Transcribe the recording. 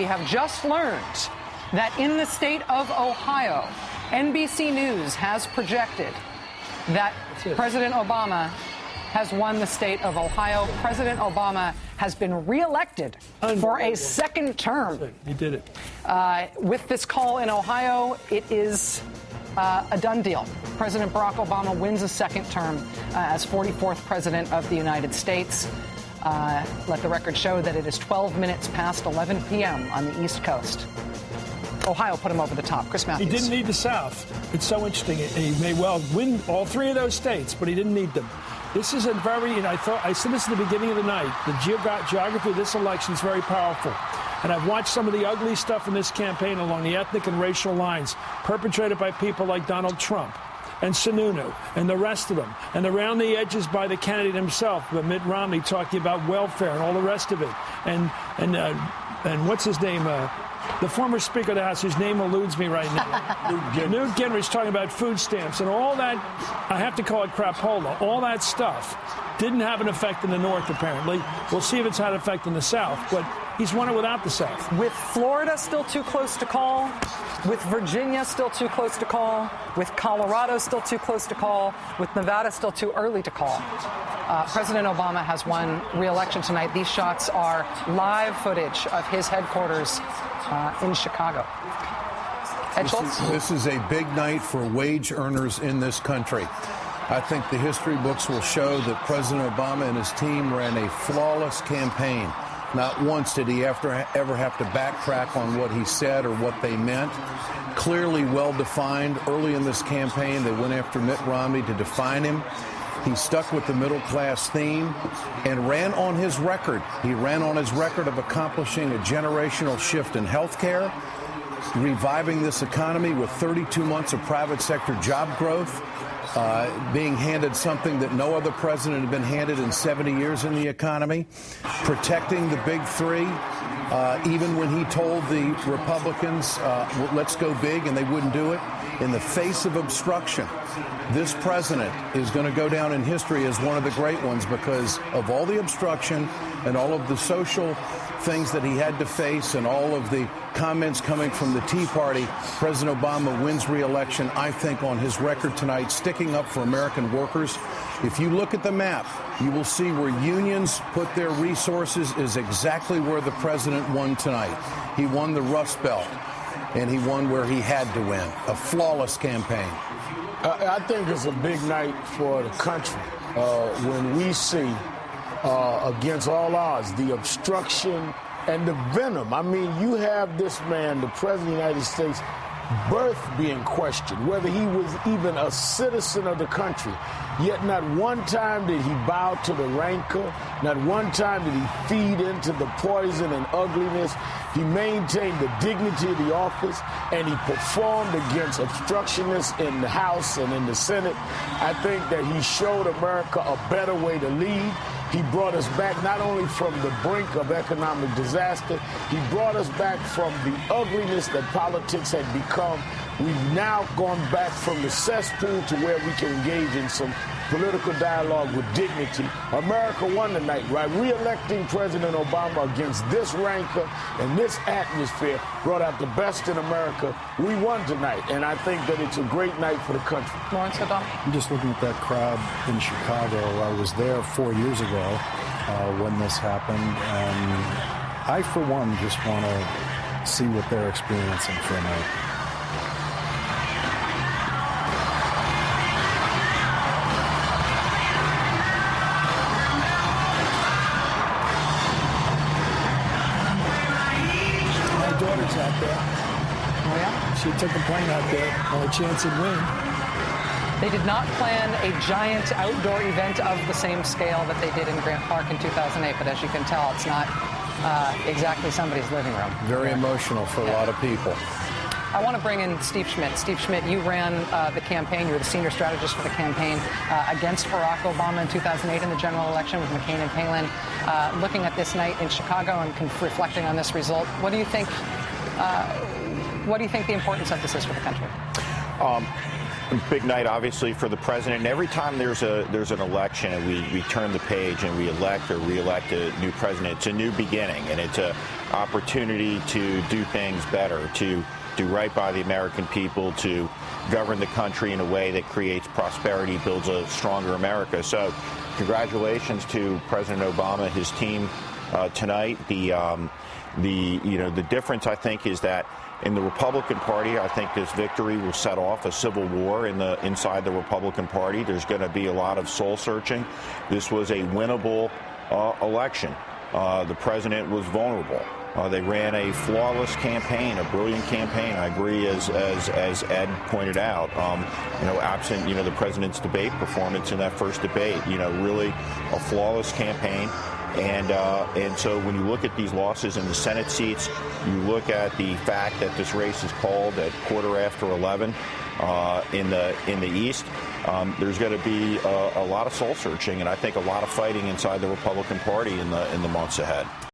have just learned that in the state of Ohio, NBC News has projected that President Obama has won the state of Ohio. President Obama has been reelected for a second term. He did it. With this call in Ohio, it is a done deal. President Barack Obama wins a second term as 44th President of the United States. Let the record show that it is 12 minutes past 11 p.m. on the East Coast. Ohio put him over the top. Chris Matthews. He didn't need the South. It's so interesting. He may well win all three of those states, but he didn't need them. This is a very, and I said this at the beginning of the night, the geography of this election is very powerful. And I've watched some of the ugly stuff in this campaign along the ethnic and racial lines perpetrated by people like Donald Trump and Sununu and the rest of them, and around the edges by the candidate himself, but Mitt Romney talking about welfare and all the rest of it. And what's his name? The former Speaker of the House, whose name eludes me right now. Newt Gingrich talking about food stamps and all that. I have to call it crapola. All that stuff didn't have an effect in the North, apparently. We'll see if it's had an effect in the South. But he's won it without the South. With Florida still too close to call, with Virginia still too close to call, with Colorado still too close to call, with Nevada still too early to call, President Obama has won re-election tonight. These shots are live footage of his headquarters in Chicago. Ed Schultz? This is a big night for wage earners in this country. I think the history books will show that President Obama and his team ran a flawless campaign. Not once did he ever have to backtrack on what he said or what they meant. Clearly well-defined. Early in this campaign, they went after Mitt Romney to define him. He stuck with the middle-class theme and ran on his record. He ran on his record of accomplishing a generational shift in health care, reviving this economy with 32 months of private sector job growth, being handed something that no other president had been handed in 70 years in the economy, protecting the big three, even when he told the Republicans, well, let's go big, and they wouldn't do it. In the face of obstruction, this president is going to go down in history as one of the great ones because of all the obstruction and all of the social things that he had to face and all of the comments coming from the Tea Party. President Obama wins re-election, I think, on his record tonight, sticking up for American workers. If you look at the map, you will see where unions put their resources is exactly where the president won tonight. He won the Rust Belt, and he won where he had to win. A flawless campaign. I think it's a big night for the country when we see, against all odds, the obstruction and the venom. I mean, you have this man, the President of the United States, birth being questioned, whether he was even a citizen of the country. Yet not one time did he bow to the rancor. Not one time did he feed into the poison and ugliness. He maintained the dignity of the office, and he performed against obstructionists in the House and in the Senate. I think that he showed America a better way to lead. He brought us back not only from the brink of economic disaster, he brought us back from the ugliness that politics had become. We've now gone back from the cesspool to where we can engage in some political dialogue with dignity. America won tonight, right? Re-electing President Obama against this rancor and this atmosphere brought out the best in America. We won tonight, and I think that it's a great night for the country. Lawrence O'Donnell? I'm just looking at that crowd in Chicago. I was there 4 years ago when this happened, and I, for one, just want to see what they're experiencing for a night. Out there. Oh, yeah? She took a plane out there on a chance at win. They did not plan a giant outdoor event of the same scale that they did in Grant Park in 2008, but as you can tell, it's not exactly somebody's living room. Very emotional for a lot of people. I want to bring in Steve Schmidt. Steve Schmidt, you ran the campaign. You were the senior strategist for the campaign against Barack Obama in 2008 in the general election with McCain and Palin. Looking at this night in Chicago and reflecting on this result, what do you think? What do you think the importance of this is for the country? Big night, obviously, for the president. And every time there's an election and we turn the page and we elect or re-elect a new president, it's a new beginning, and it's an opportunity to do things better, to do right by the American people, to govern the country in a way that creates prosperity, builds a stronger America. So congratulations to President Obama, his team tonight. The difference, I think, is that in the Republican Party, I think this victory will set off a civil war inside the Republican Party. There's going to be a lot of soul searching. This was a winnable election. The president was vulnerable. They ran a flawless campaign, a brilliant campaign. I agree, as Ed pointed out. Absent the president's debate performance in that first debate, really a flawless campaign. And so when you look at these losses in the Senate seats, you look at the fact that this race is called at 11:15 in the East. There's going to be a lot of soul searching, and I think a lot of fighting inside the Republican Party in the months ahead.